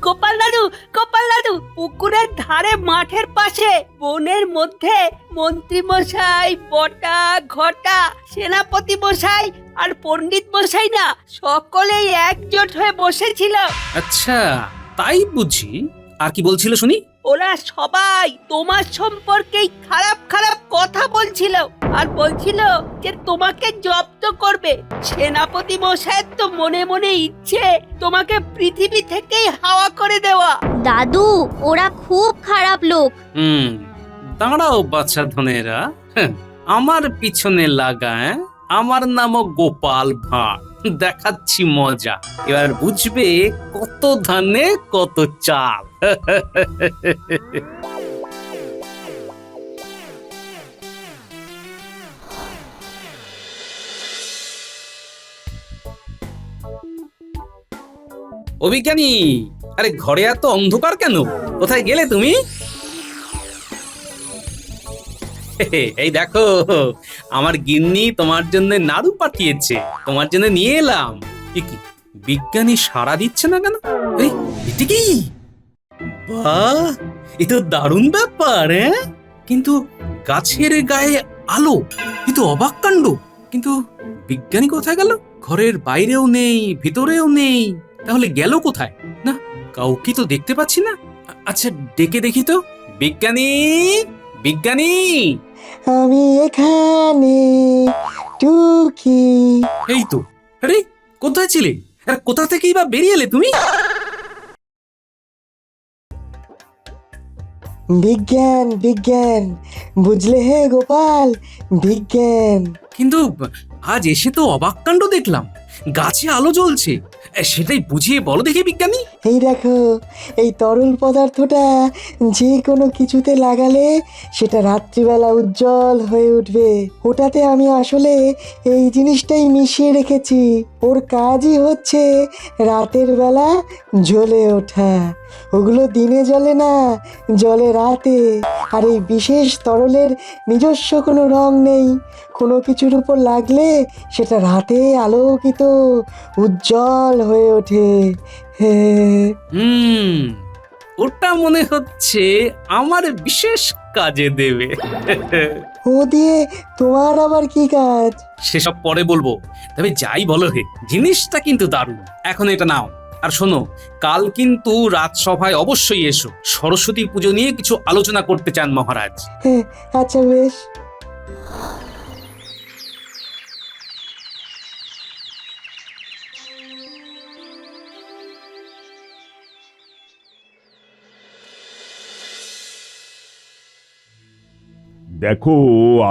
গোপাল দাদু, গোপাল দাদু, পুকুরের ধারে মাঠের পাশে বনের মধ্যে মন্ত্রী মশাই, বটা, ঘটা, সেনাপতি মশাই আর পণ্ডিত মশাই না সকলেই একজোট হয়ে বসেছিল। আচ্ছা, তাই বুঝি। আর কি বলছিল শুনি? ওরা সবাই তোমার সম্পর্কেই খারাপ খারাপ কথা বলছিল আর বলছিল যে তোমাকে জব্দ করবে। সেনাপতি মশাইয়ের তো মনে মনে ইচ্ছে তোমাকে পৃথিবী থেকেই হাওয়া করে দেওয়া। দাদু, ওরা খুব খারাপ লোক। দাঁড়াও বাচ্চা ধনেরা, আমার পিছনে লাগা। আমার নামও গোপাল ভাঁড়, দেখাচ্ছি মজা। এবার বুঝবে কত ধানে কত চাল। অভিজ্ঞানী, আরে ঘরে এত অন্ধকার কেন? কোথায় গেলে তুমি? এই দেখো, আমার গিন্নি তোমার জন্য নাড়ু পাঠিয়েছে, তোমার জন্য নিয়ে এলাম। কি বিজ্ঞানী সাড়া দিচ্ছে না কেন? এটা কি? বাহ, এ তো দারুণ ব্যাপার। কিন্তু গাছের গায়ে আলো, এ তো অবাক কাণ্ড। কিন্তু বিজ্ঞানী কোথায় গেল? ঘরের বাইরেও নেই, ভিতরেও নেই, তাহলে গেল কোথায়? না, কাউকে তো দেখতে পাচ্ছি না। আচ্ছা, ডেকে দেখি তো। বিজ্ঞানী, বিজ্ঞানী, আমি এখানে টুকি। এই তো। আরে কোথায় ছিলে? আর কোথা থেকেই বা বেরিয়ে এলে তুমি? বিজ্ঞান বিজ্ঞান, বুঝলে হে গোপাল, বিজ্ঞান। কিন্তু আজ এসে তো অবাক কাণ্ড দেখলাম, গাছে আলো জ্বলছে। সেটাই বুঝিয়ে বলো দেখি বিজ্ঞানী। এই দেখো, এই তরল পদার্থটা যে কোনো কিছুতে লাগালে সেটা রাত্রিবেলা উজ্জ্বল হয়ে উঠবে। ওটাতে আমি আসলে এই জিনিসটাই মিশিয়ে রেখেছি। ওর কাজই হচ্ছে রাতের বেলা জ্বলে ওঠা। ওগুলো দিনে জ্বলে না, জ্বলে রাতে। আর এই বিশেষ তরলের নিজস্ব কোনো রং নেই। কোনো কিছুর উপর লাগলে সেটা রাতে আলোকিত উজ্জ্বল হয়ে ওঠে। ওটা মনে হচ্ছে আমার বিশেষ কাজে দেবে। ও দিয়ে তোমার আবার কি কাজ? সেসব পরে বলবো। তবে যাই বলো হে, জিনিসটা কিন্তু দারুণ। এখন এটা নাও। আর শোনো, কাল কিন্তু রাজসভায় অবশ্যই এসো। সরস্বতী পুজো নিয়ে কিছু আলোচনা করতে চান মহারাজ। আচ্ছা, বেশ। দেখো,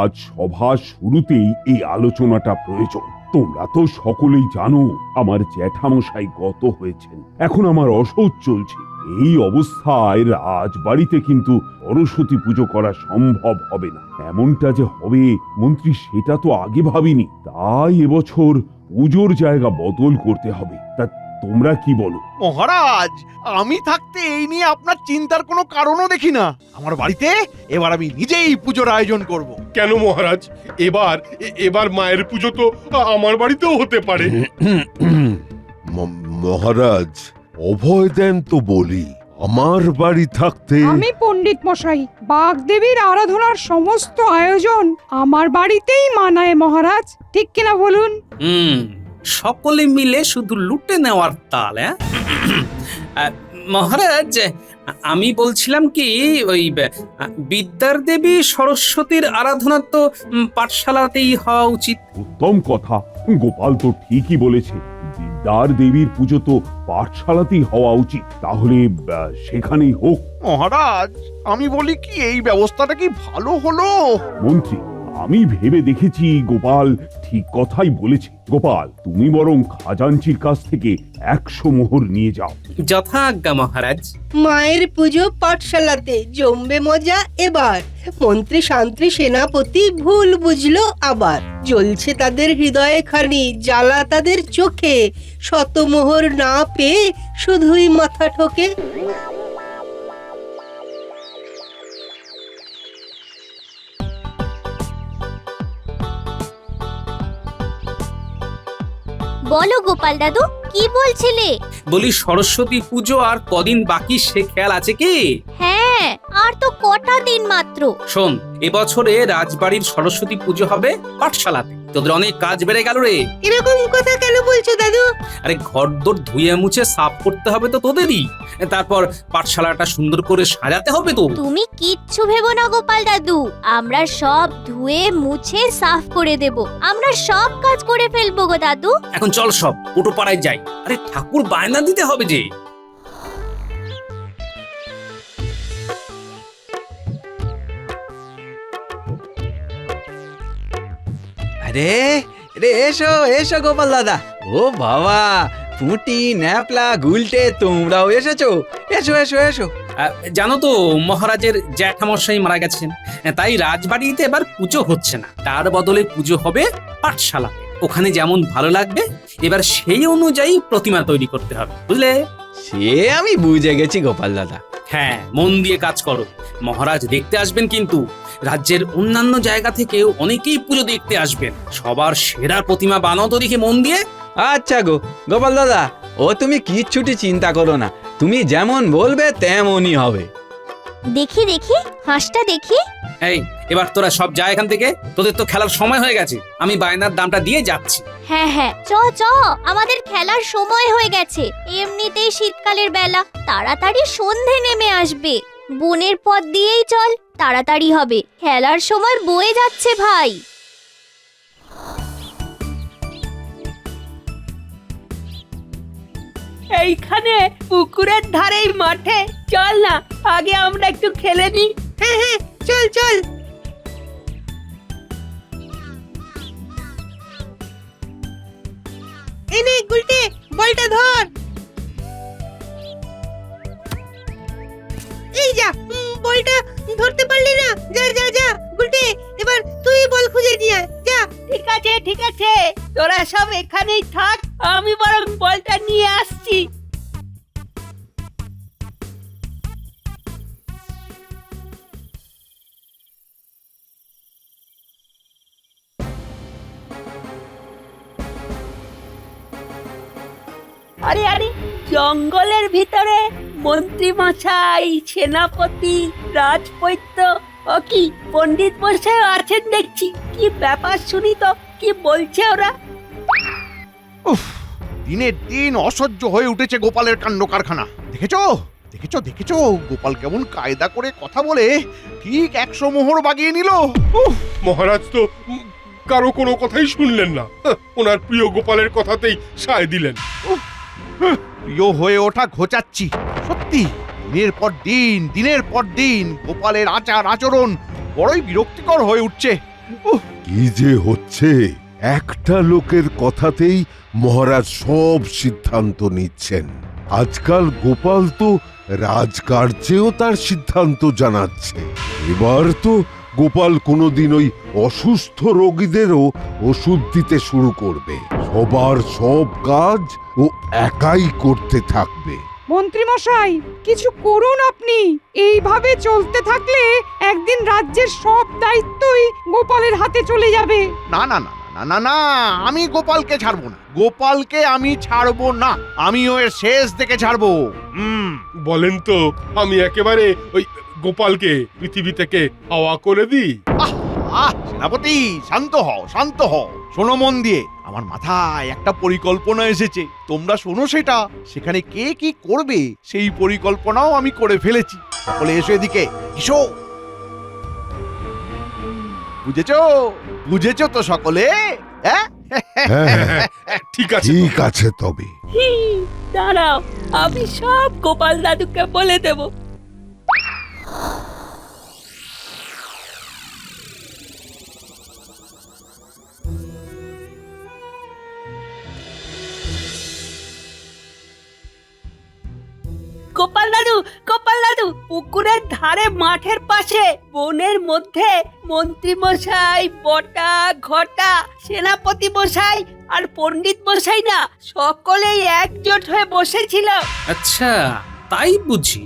আজ সভা শুরুতেই এই আলোচনাটা প্রয়োজন। তোমরা তো সকলেই জানো আমার জ্যাঠামশাই গত হয়েছেন। এখন আমার অসহ্য চলছে। এই অবস্থায় রাজবাড়িতে কিন্তু সরস্বতী পুজো করা সম্ভব হবে না। এমনটা যে হবে মন্ত্রী, সেটা তো আগে ভাবিনি। তাই এবছর পুজোর জায়গা বদল করতে হবে। তা তোমরা কি বলো? মহারাজ, আমি থাকতে এই নিয়ে আপনার চিন্তার কোনো কারণও দেখি না। আমার বাড়িতে এবার আমি নিজেই পুজোর আয়োজন করব। কেন মহারাজ? এবার মায়ের পুজো তো আমার বাড়িতেও হতে পারে। মহারাজ, অভয় দেন তো বলি। আমার বাড়ি থাকতে আমি পণ্ডিত মশাই, বাগদেবীর আরাধনার সমস্ত আয়োজন আমার বাড়িতেই মানায় মহারাজ। ঠিক কিনা বলুন? সকলে মিলে শুধু লুটে নেওয়ার তাল। মহারাজ, আমি বলছিলাম কি, ওই বিদ্যার দেবী সরস্বতীর আরাধনা তো পাঠশালাতেই হওয়া উচিত। উত্তম কথা, গোপাল তো ঠিকই বলেছে। বিদ্যার দেবীর পুজো তো পাঠশালাতেই হওয়া উচিত। তাহলে সেখানেই হোক। মহারাজ, আমি বলি কি, এই ব্যবস্থাটা কি ভালো হলো? মন্ত্রী, আমি ভেবে দেখেছি গোপাল ঠিক কথাই বলেছে। গোপাল, তুমি বরং খাজাঞ্চির কাছ থেকে 100 মোহর নিয়ে যাও। যথাজ্ঞা মহারাজ। মায়ের পুজো পাঠশালাতে জমবে মজা এবার। মন্ত্রী শান্ত্রী সেনাপতি ভুল বুঝলো আবার। জ্বলছে তাদের হৃদয়ে খানি, জ্বালা তাদের চোখে। শতমোহর না পেয়ে শুধুই মাথা ঠোকে। বলো গোপাল দাদু, কি বলছিলে? বলি সরস্বতী পুজো আর কদিন বাকি সে খেয়াল আছে কি? হ্যাঁ, আর তো কটা দিন মাত্র। শোন, এবছরে রাজবাড়ির সরস্বতী পুজো হবে পাঠশালাতে। তোদের অনেক কাজ বেড়ে গেল রে। এরকম কথা কেন বলছো দাদু? আরে ঘরদোর ধুয়ে মুছে সাফ করতে হবে তো তোদেরই। তারপর পাঠশালাটা সুন্দর করে সাজাতে হবে তো। তুমি কিচ্ছু ভেবো না গোপাল দাদু, আমরা সব ধুয়ে মুছে সাফ করে দেব। আমরা সব কাজ করে ফেলবো গো দাদু। এখন চল সব উঠো পাড়ায় যাই। আরে ঠাকুর বায়না দিতে হবে যে। আরে রে, এসো এসো গোপাল দাদা। ও বাবা, পুঁটি ন্যাপলা গুলটে তোমরাও এসেছো। এসো এসো এসো। জানো তো মহারাজের জ্যাঠামশাই মারা গেছেন, তাই রাজবাড়িতে এবার পুজো হচ্ছে না। তার বদলে পুজো হবে পাঠশালা। ওখানে যেমন ভালো লাগবে এবার সেই অনুযায়ী প্রতিমা তৈরি করতে হবে, বুঝলে? সে আমি বুঝে গেছি গোপাল দাদা। হ্যাঁ, মন দিয়ে কাজ করো। মহারাজ দেখতে আসবেন কিন্তু। রাজ্যের অন্যান্য জায়গা থেকেও অনেকেই পুজো দেখতে আসবেন। সবার সেরা প্রতিমা বানাও তো দেখি মন দিয়ে। আচ্ছা গো গোপাল দাদা, ও তুমি কিচ্ছুটি চিন্তা করো না, তুমি যেমন বলবে তেমনই হবে। দেখি দেখি হাঁসটা দেখি। এই এবার তোরা সব যা এখান থেকে, তোদের তো খেলার সময় হয়ে গেছে। আমি বায়নার দামটা দিয়ে যাচ্ছি। হ্যাঁ হ্যাঁ, চ চ, আমাদের খেলার সময় হয়ে গেছে। এমনিতেই শীতকালের বেলা, তাড়াতাড়ি সন্ধে নেমে আসবে। বনের পথ দিয়েই চল, তাড়াতাড়ি হবে। খেলার সময় বয়ে যাচ্ছে ভাই। এইখানে পুকুরের ধারেই মাঠে চল না, আগে আমরা একটু খেলে নিই। হ্যাঁ হ্যাঁ, চল চল। এনে গুলটে, বলটা ধর। এই যা, বলটা ধরতে পারলি না। যা যা যা গুলটে, এবার তুই বল খুঁজে নিয়ে আয়, যা। ঠিক আছে ঠিক আছে, তোরা সব এখানেই থাক, আমি বরং বলটা নিয়ে আসছি। আরে আরে, জঙ্গলের ভিতরে মন্ত্রী মশাই, সেনাপতি, রাজবৈদ্য ও কি পণ্ডিত মশাই আছেন দেখছি। কি ব্যাপার শুনি তো, কি বলছে ওরা? উফ, দিনের দিন অসহ্য হয়ে উঠেছে গোপালের কাণ্ড কারখানা। দেখেছো দেখেছো দেখেছো, গোপাল কেমন কায়দা করে কথা বলে ঠিক 100 মোহর বাগিয়ে নিল। মহারাজ তো কারো কোনো কথাই শুনলেন না। ওনার প্রিয় গোপালের কথাতেই সায় দিলেন। প্রিয় হয়ে ওঠা ঘোচাচ্ছি। সত্যি দিনের পর দিন গোপালের আচার আচরণ বড়ই বিরক্তিকর হয়ে উঠছে। কি যে হচ্ছে, একটা লোকের কথাতেই মহারাজ সব সিদ্ধান্ত নিচ্ছেন। আজকাল গোপাল তো রাজকার্যেও তার সিদ্ধান্ত জানাচ্ছে। এবার তো গোপাল কোনোদিন ওই অসুস্থ রোগীদেরও ওষুধ দিতে শুরু করবে। সবার সব কাজ ও একাই করতে থাকবে। মন্ত্রী মশাই, কিছু করুন আপনি। এইভাবে চলতে থাকলে একদিন রাজ্যের সব দায়িত্বই গোপালের হাতে চলে যাবে। না না না না না না, আমি গোপালকে ছাড়বো না। গোপালকে আমি ছাড়বো না, আমিও এর শেষ দেখে ছাড়বো। বলেন তো, আমি একেবারে ওই গোপালকে পৃথিবী থেকে হাওয়া করে দিই। সেনাপতি, শান্ত হও শান্ত হও। শোনো মন দিয়ে, আমার মাথায় একটা পরিকল্পনা এসেছে। তোমরা শোনো সেটা। সেখানে কে কি করবে সেই পরিকল্পনাও আমি করে ফেলেছি। সকলে এসো এদিকে, এসো। বুঝেছো বুঝেছো তো সকলে? হ্যাঁ ঠিক আছে ঠিক আছে তবে। দাঁড়াও, আমি সব গোপাল দাদুকে বলে দেব। গোপাল দাদু, গোপাল দাদু, পুকুরের ধারে মাঠের পাশে বনের মধ্যে মন্ত্রী মশাই, বটা, ঘটা, সেনাপতি মশাই আর পণ্ডিত মশাই না সকলেই একজোট হয়ে বসেছিল। আচ্ছা, তাই বুঝি।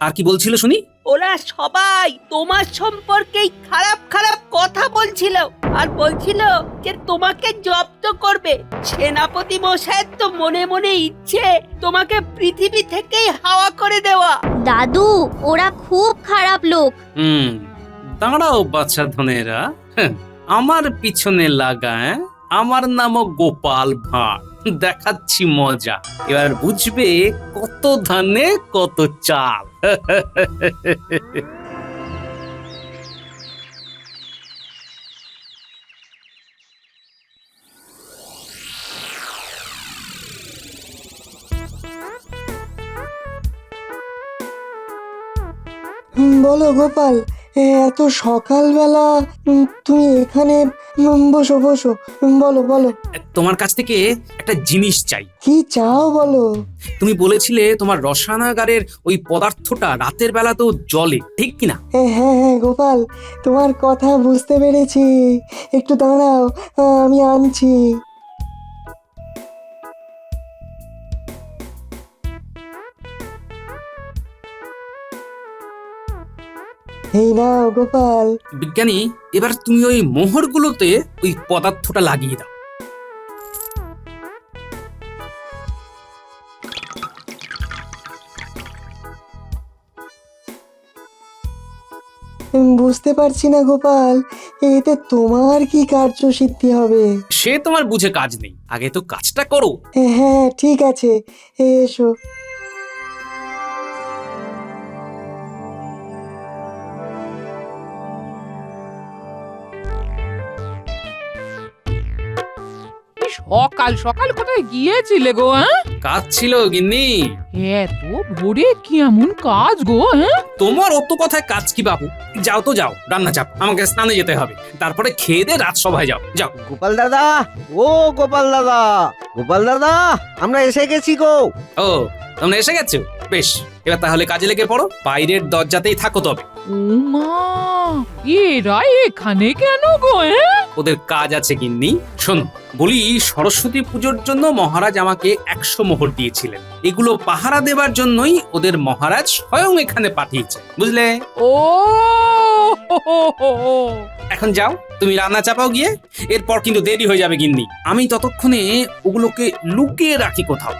আর কি বলছিল শুনি? ওরা সবাই তোমার সম্পর্কেই খারাপ খারাপ কথা বলছিল। আর বলছিল যে তোমাকে জব্দ করবে। সেনাপতি মশাইয়ের তো মনে মনে ইচ্ছে তোমাকে পৃথিবী থেকেই হাওয়া করে দেওয়া। দাদু ওরা খুব খারাপ লোক। দাঁড়াও বাচ্চা ধনেরা, আমার পিছনে লাগা। আমার নামও গোপাল ভাঁড়, দেখাচ্ছি মজা। এবার বুঝবে কত ধানে কত চাল। বলো গোপাল, এত সকালবেলা তুমি এখানে? বসো বসো, বলো বলো। তোমার কাছ থেকে একটা জিনিস চাই। কি চাও বলো? তুমি বলেছিলে তোমার রসায়নাগারের ওই পদার্থটা রাতের বেলাতেও জ্বলে, ঠিক কিনা? হ্যাঁ হ্যাঁ গোপাল, তোমার কথা বুঝতে পেরেছি। একটু দাঁড়াও, আমি আনছি। এই নাও গোপাল। বিজ্ঞানী, এবার তুমি ওই মোহরগুলোতে ওই পদার্থটা লাগিয়ে দাও। বুঝতে পারছি না গোপাল, এতে তোমার কি কার্যসিদ্ধি হবে? সে তোমার বুঝে কাজ নেই, আগে তো কাজটা করো। হ্যাঁ ঠিক আছে, এসো। সকাল সকাল কোথায় গিয়েছিলে গো? হ্যাঁ, কাজ ছিল গিন্নি। এত ভোরে কেমন কাজ গো? হ্যাঁ, তোমার অত কথায় কাজ কি বাবু? যাও তো যাও, রান্না চাপ, আমাকে স্নানে যেতে হবে। তারপরে খেয়ে দিয়ে রাজসভায় যাও। যাও। গোপাল দাদা, ও গোপাল দাদা, গোপাল দাদা, আমরা এসে গেছি গো। ও, তোমরা এসে গেছো? বেশ, এবার তাহলে কাজে লেগে পড়ো। বাইরের দরজাতেই থাকো তবে। ও মা, এরা এখানে কেন গো? হ্যাঁ, ওদের কাজ আছে গিন্নি। শোনো, বলি সরস্বতী পুজোর জন্য মহারাজ আমাকে 100 মোহর দিয়েছিলেন। এগুলো পাহারা দেবার জন্যই ওদের মহারাজ স্বয়ং এখানে পাঠিয়েছে, বুঝলে? ও হো, হো, হো, হো। এখন যাও, তুমি রান্না চাপাও গিয়ে। এরপর কিন্তু দেরি হয়ে যাবে গিন্নি। আমি ততক্ষণে ওগুলোকে লুকিয়ে রাখি কোথাও।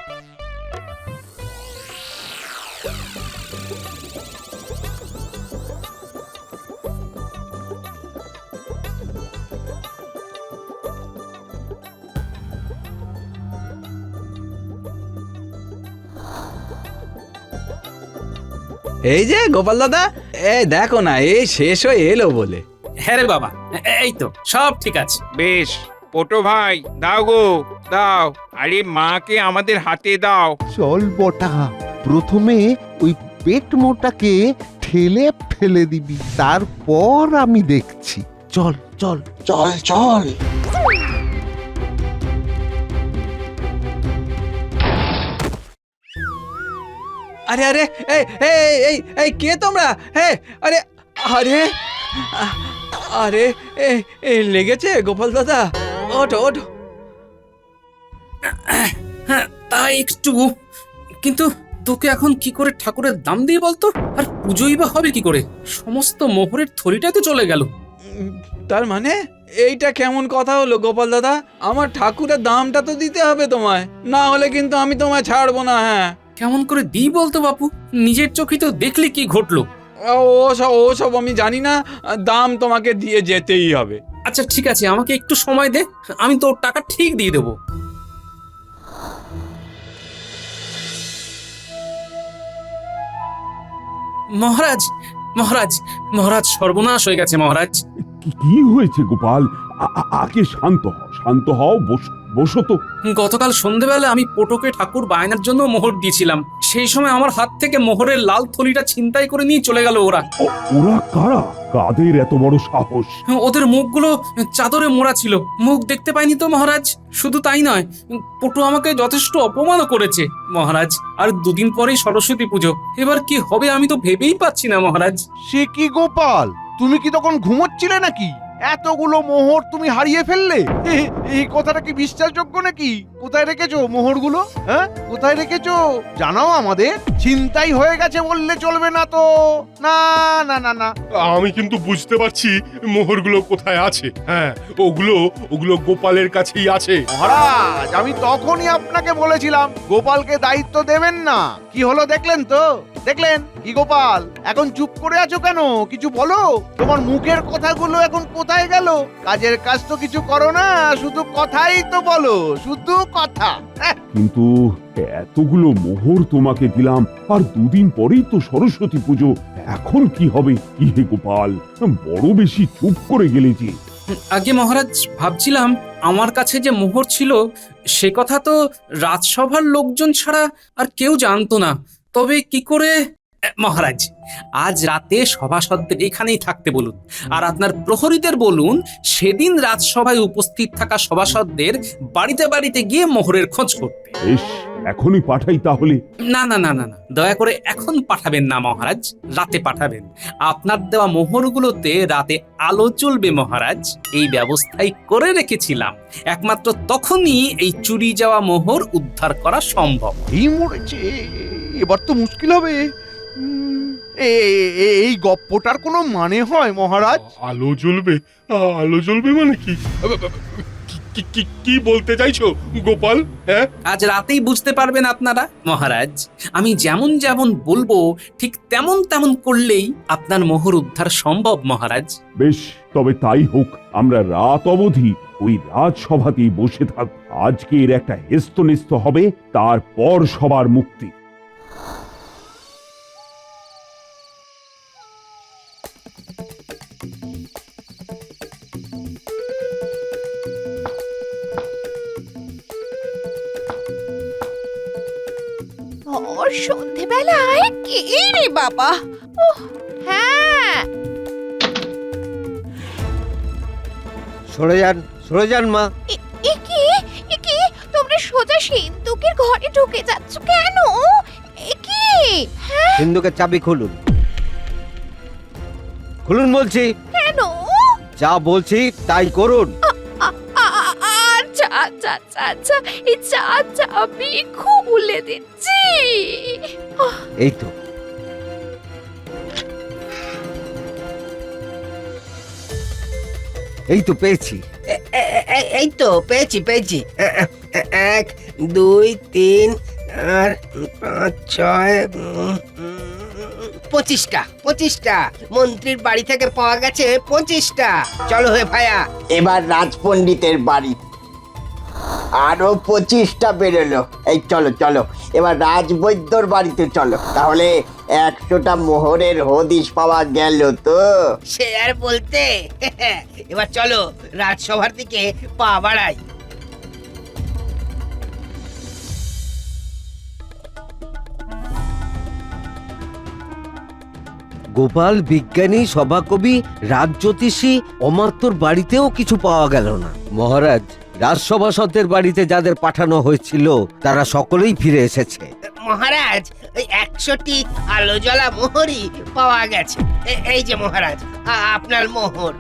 এই যে গোপাল দাদা, এই দেখো না, এই শেষ হয়ে এলো বলে। হ্যাঁ রে বাবা, এই তো সব ঠিক আছে। বেশ, পটো ভাই দাও গো, দাও। আরে মাকে আমাদের হাতে দাও। চল বটা, প্রথমে ওই পেট মোটাকে ঠেলে ফেলে দিবি, তারপর আমি দেখছি। চল চল চল চল। আরে আরে, এই এই এই এই কে তোমরা? হ্যাঁ, আরে আরে আরে, এই লেগেছে গোপাল দাদা, ওঠো ওঠো। হ্যাঁ, তাই একটু, কিন্তু তোকে এখন কি করে ঠাকুরের দাম দিয়ে বলতো? আর পুজোই বা হবে কি করে? সমস্ত মোহরের থলিটাই তো চলে গেল। তার মানে এইটা কেমন কথা হলো গোপাল দাদা? আমার ঠাকুরের দামটা তো দিতে হবে তোমায়, না হলে কিন্তু আমি তোমায় ছাড়বো না। হ্যাঁ, কেমন করে দিই বলতো বাপু? নিজের চোখে তো দেখলি কি ঘটলো। ওসব আমি জানি না, দাম তোমাকে দিয়ে যেতেই হবে। আচ্ছা ঠিক আছে, আমাকে একটু সময় দে, আমি তোর টাকা ঠিক দিয়ে দেবো। মহারাজ, মহারাজ, মহারাজ, সর্বনাশ হয়ে গেছে মহারাজ। কি হয়েছে গোপাল? আগে শান্ত হও, শান্ত হও, বসো বসো তো। গতকাল সন্ধেবেলা আমি পটোকে ঠাকুর বায়নার জন্য মোহর দিয়েছিলাম। সেই সময় আমার হাত থেকে মোহরের লাল থলিটা ছিনতাই করে নিয়ে চলে গেল ওরা। ওরা কারা? কাদের এত বড় সাহস? ওদের মুখগুলো চাদরে মোড়া ছিল, মুখ দেখতে পাইনি তো মহারাজ। শুধু তাই নয়, পটু আমাকে যথেষ্ট অপমানও করেছে মহারাজ। আর দুদিন পরেই সরস্বতী পুজো, এবার কি হবে আমি তো ভেবেই পাচ্ছি না মহারাজ। সে কি গোপাল, তুমি কি তখন ঘুমোচ্ছিলে নাকি? এতগুলো মোহর তুমি হারিয়ে ফেললে? এই কথাটা কি বিশ্বাসযোগ্য নাকি? কোথায় রেখেছো মোহরগুলো? হ্যাঁ, কোথায় রেখেছো জানাও আমাদের। ছিনতাই হয়ে গেছে বললে চলবে না তো। না না না না, আমি কিন্তু বুঝতে পারছি মোহরগুলো কোথায় আছে। হ্যাঁ, ওগুলো গোপালের কাছেই আছে। মহারাজ, আমি তখনই আপনাকে বলেছিলাম গোপালকে দায়িত্ব দেবেন না। কি হলো দেখলেন তো? দেখলেন কি গোপাল, এখন চুপ করে আছো কেন? কিছু বলো। তোমার মুখের কথাগুলো এখন কোথায় গেল? কাজের কাজ তো কিছু করো না, শুধু কথাই তো বলো, শুধু কথা। কিন্তু এতগুলো মোহর তোমাকে দিলাম, আর দুদিন পরেই তো সরস্বতী পুজো। এখন কি হবে? কি হে গোপাল, বড় বেশি চুপ করে গেলে যে। আগে মহারাজ, ভাবছিলাম আমার কাছে যে মোহর ছিল সে কথা তো রাজসভার লোকজন ছাড়া আর কেউ জানতো না। তবে কি করে মহারাজ, আজ রাতে সভাসদদের এখানেই থাকতে বলুন, আর আপনার প্রহরীদের বলুন সেদিন রাজসভায় উপস্থিত থাকা সভাসদদের বাড়িতে বাড়িতে গিয়ে মোহরের খোঁজ করতে। বেশ, এখনই পাঠাই তাহলে। না না না না না, দয়া করে এখন পাঠাবেন না মহারাজ, রাতে পাঠাবেন। আপনার দেওয়া মোহরগুলোতে রাতে আলো জ্বলবে মহারাজ, এই ব্যবস্থাই করে রেখেছিলাম। একমাত্র তখনই এই চুরি যাওয়া মোহর উদ্ধার করা সম্ভব। এই মরেছে, এবার তো মুশকিল হবে। এই গপ্পটার কোনো মানে হয় মহারাজ? আলো জ্বলবে? আলো জ্বলবে মানে কি? কি বলতে চাইছো গোপাল? হ্যাঁ, আজ রাতেই বুঝতে পারবেন আপনারা মহারাজ। আমি যেমন যেমন বলবো ঠিক তেমন তেমন করলেই আপনার মোহর উদ্ধার সম্ভব মহারাজ। বেশ, তবে তাই হোক। আমরা রাত অবধি ওই রাজসভাতেই বসে থাক। আজকে এর একটা হেস্তনেস্ত হবে, তারপর সবার মুক্তি। সন্ধেবেলায় কে রে বাবা? হ্যাঁ, সরে যান মা। এ কি তোমরা সোজা সিন্ধুকের ঘরে ঢুকে যাচ্ছ কেন? এ কি? সিন্ধুকের চাবি খুলুন বলছি। কেন? যা বলছি তাই করুন। আচ্ছা আচ্ছা আচ্ছা আচ্ছা, এই চাবি খুলে দিচ্ছি। এই তো। পেয়েছি। এই তো পেয়েছি। 1 2 3 আর 5 6 25টা মন্ত্রীর বাড়ি থেকে পাওয়া গেছে 25টা। চলো হে ভাইয়া, এবার রাজপণ্ডিতের বাড়ি আরো 25টা বেরোলো। এই চলো চলো, এবার রাজবৈদ্যর বাড়িতে চলো। তাহলে 100টা মোহরের হদিশ পাওয়া গেল তো। সে আর বলতে। এবার চলো রাজসভার দিকে পা বাড়াই। গোপাল, বিজ্ঞানী, সভাকবি, রাজজ্যোতিষী, অমাত্যর বাড়িতেও কিছু পাওয়া গেল না। মহারাজ, রাজসভাসদের বাড়িতে যাদের পাঠানো হয়েছিল তারা সকলেই ফিরে এসেছে। মহারাজ, ওই 100টি আলো জ্বলা মোহরই পাওয়া গেছে। এই যে মহারাজ, আপনার মোহর।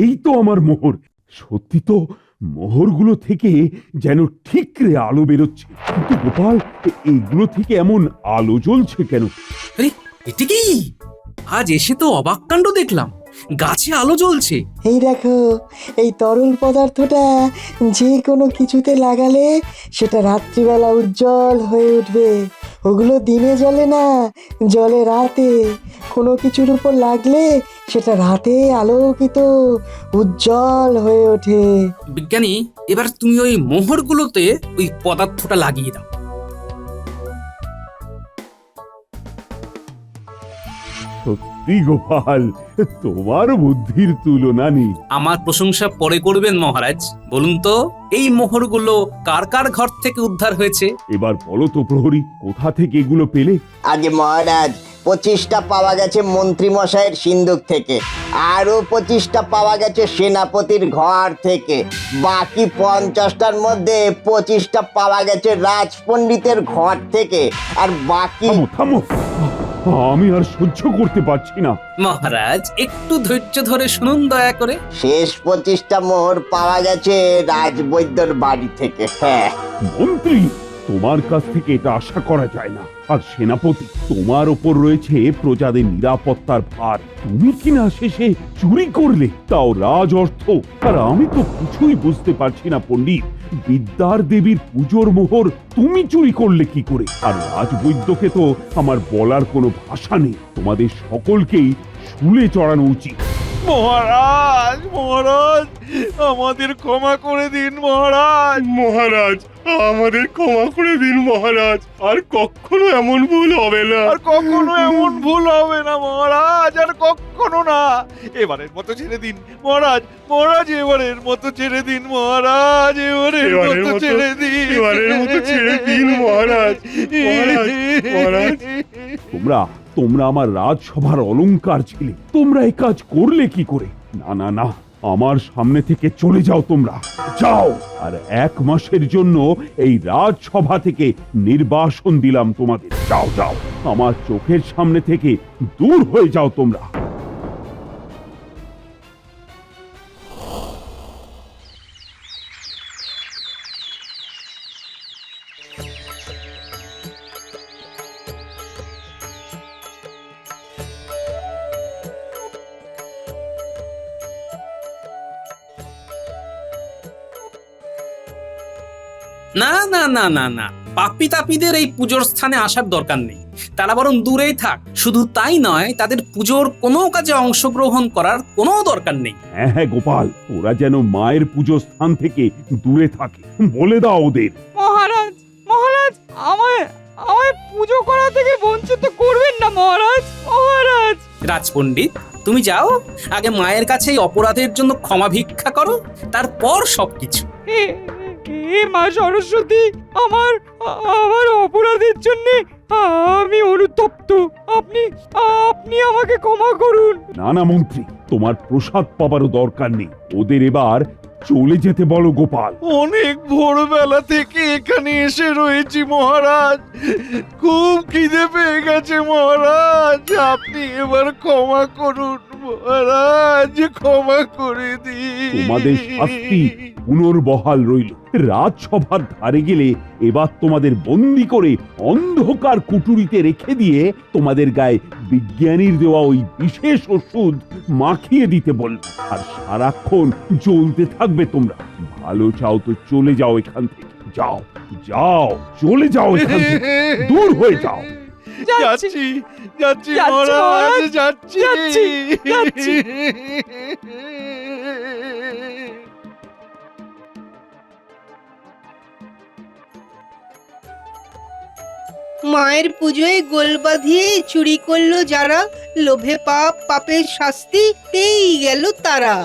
এই তো আমার মোহর। সত্যি তো, মোহরগুলো থেকে যেন ঠিকরে আলো বেরোচ্ছে। কিন্তু গোপাল, এইগুলো থেকে এমন আলো জ্বলছে কেন? আরে এটি কি? আজ এসে তো অবাক কাণ্ড দেখলাম, গাছে আলো জ্বলছে। এই দেখো, এই তরল পদার্থটা যে কোনো কিছুতে লাগালে সেটা রাত্রিবেলা উজ্জ্বল হয়ে উঠবে। ওগুলো দিনে জ্বলে না, জ্বলে রাতে। কোনো কিছুর উপর লাগলে সেটা রাতে আলোকিত উজ্জ্বল হয়ে ওঠে। বিজ্ঞানী, এবার তুমি ওই মোহরগুলোতে ওই পদার্থটা লাগিয়ে দাও। সত্যি গোপাল, তোমার বুদ্ধির তুলনা নেই। আমার প্রশংসা পরে করবেন মহারাজ। বলুন তো, এই মোহরগুলো কার কার ঘর থেকে উদ্ধার হয়েছে? এবার বলো তো প্রহরী, কোথা থেকে এগুলো পেলে? আগে মহারাজ, 25টা পাওয়া গেছে মন্ত্রী মশাইয়ের সিন্ধুক থেকে, আরো 25টা পাওয়া গেছে সেনাপতির ঘর থেকে। বাকি 50টার মধ্যে 25টা পাওয়া গেছে রাজপণ্ডিতের ঘর থেকে। আর বাকি থামো। আমি আর সহ্য করতে পারছি না। মহারাজ একটু ধৈর্য ধরে শুনুন দয়া করে। শেষ 25টা মোহর পাওয়া গেছে রাজবৈদ্যর বাড়ি থেকে। হ্যাঁ, মন্ত্রী, তোমার কাছ থেকে এটা আশা করা যায় না। আর সেনাপতি, তোমার ওপর রয়েছে প্রজাদের নিরাপত্তার ভার। তুমি কিনা শেষে চুরি করলে, তাও রাজ অর্থ। আর আমি তো কিছুই বুঝতে পারছি না পণ্ডিত, বিদ্যার দেবীর পুজোর মোহর তুমি চুরি করলে কি করে? আর রাজবৈদ্যকে তো আমার বলার কোনো ভাষা নেই। তোমাদের সকলকেই শুলে চড়ানো উচিত। মহারাজ, মহারাজ, আমাদের ক্ষমা করে দিন মহারাজ। মহারাজ, আমাদের ক্ষমা করে দিন মহারাজ। আর কখনো এমন ভুল হবে না। আর কখনো এমন ভুল হবে না মহারাজ, আর কখনো না। এবারের মতো ছেড়ে দিন মহারাজ, মহারাজ এবারের মতো ছেড়ে দিন মহারাজ, এবারের মতো ছেড়ে দিন, এবারের মতো ছেড়ে দিন মহারাজ। মহারাজ, মহারাজ। তোমরা আমার রাজসভার অলংকার ছিলে। তোমরা এই কাজ করলে কি করে? না না না, আমার সামনে থেকে চলে যাও। তোমরা যাও। আর 1 মাসের জন্য এই রাজসভা থেকে নির্বাসন দিলাম তোমাদের। যাও যাও, আমার চোখের সামনে থেকে দূর হয়ে যাও তোমরা। না না না না না, পাপি তাপিদের এই পুজোর স্থানে আসার দরকার নেই। তারা বরং দূরেই থাক। শুধু তাই নয়, তাদের পুজোর কোনো কাজে অংশগ্রহণ করার কোনো দরকার নেই। হ্যাঁ হ্যাঁ গোপাল, ওরা যেন মায়ের পুজো স্থান থেকে দূরে থাকে, বলে দাও ওদের। মহারাজ, মহারাজ, আমায় আমায় পুজো করা থেকে বঞ্চিত করবেন না মহারাজ। মহারাজ, রাজপণ্ডিত, তুমি যাও, আগে মায়ের কাছে এই অপরাধের জন্য ক্ষমা ভিক্ষা করো, তারপর সবকিছু। হে মা সরস্বতী, আমার আমার অপরাধের জন্য আমি অনুতপ্ত। আপনি আমাকে ক্ষমা করুন। না না মন্ত্রী, তোমার প্রসাদ পাবারও দরকার নেই। ওদের এবার চলে যেতে বলো গোপাল। অনেক ভোরবেলা থেকে এখানে এসে রয়েছি মহারাজ, খুব খিদে পেয়ে গেছে মহারাজ, আপনি এবার ক্ষমা করুন মহারাজ, ক্ষমা করে দিন। তোমাদের শাস্তি পুনর্বহাল রইল। রাজসভার ধারে গেলে এবার তোমাদের বন্দি করে অন্ধকার কুটুরিতে রেখে দিয়ে তোমাদের গায়ে বিজ্ঞানীর দেওয়া ওই বিশেষ ওষুধ মাখিয়ে দিতে বলল। আর সারাক্ষণ জ্বলতে থাকবে তোমরা। ভালো চাও তো চলে যাও এখান থেকে। যাও যাও, চলে যাও এখান থেকে, দূর হয়ে যাও। যাচ্ছি যাচ্ছি মহারাজ, যাচ্ছি যাচ্ছি। মায়ের পুজোয় গোল বাঁধিয়ে চুরি করলো যারা, লোভে পাপ, পাপের শাস্তি পেয়েই গেল তারা।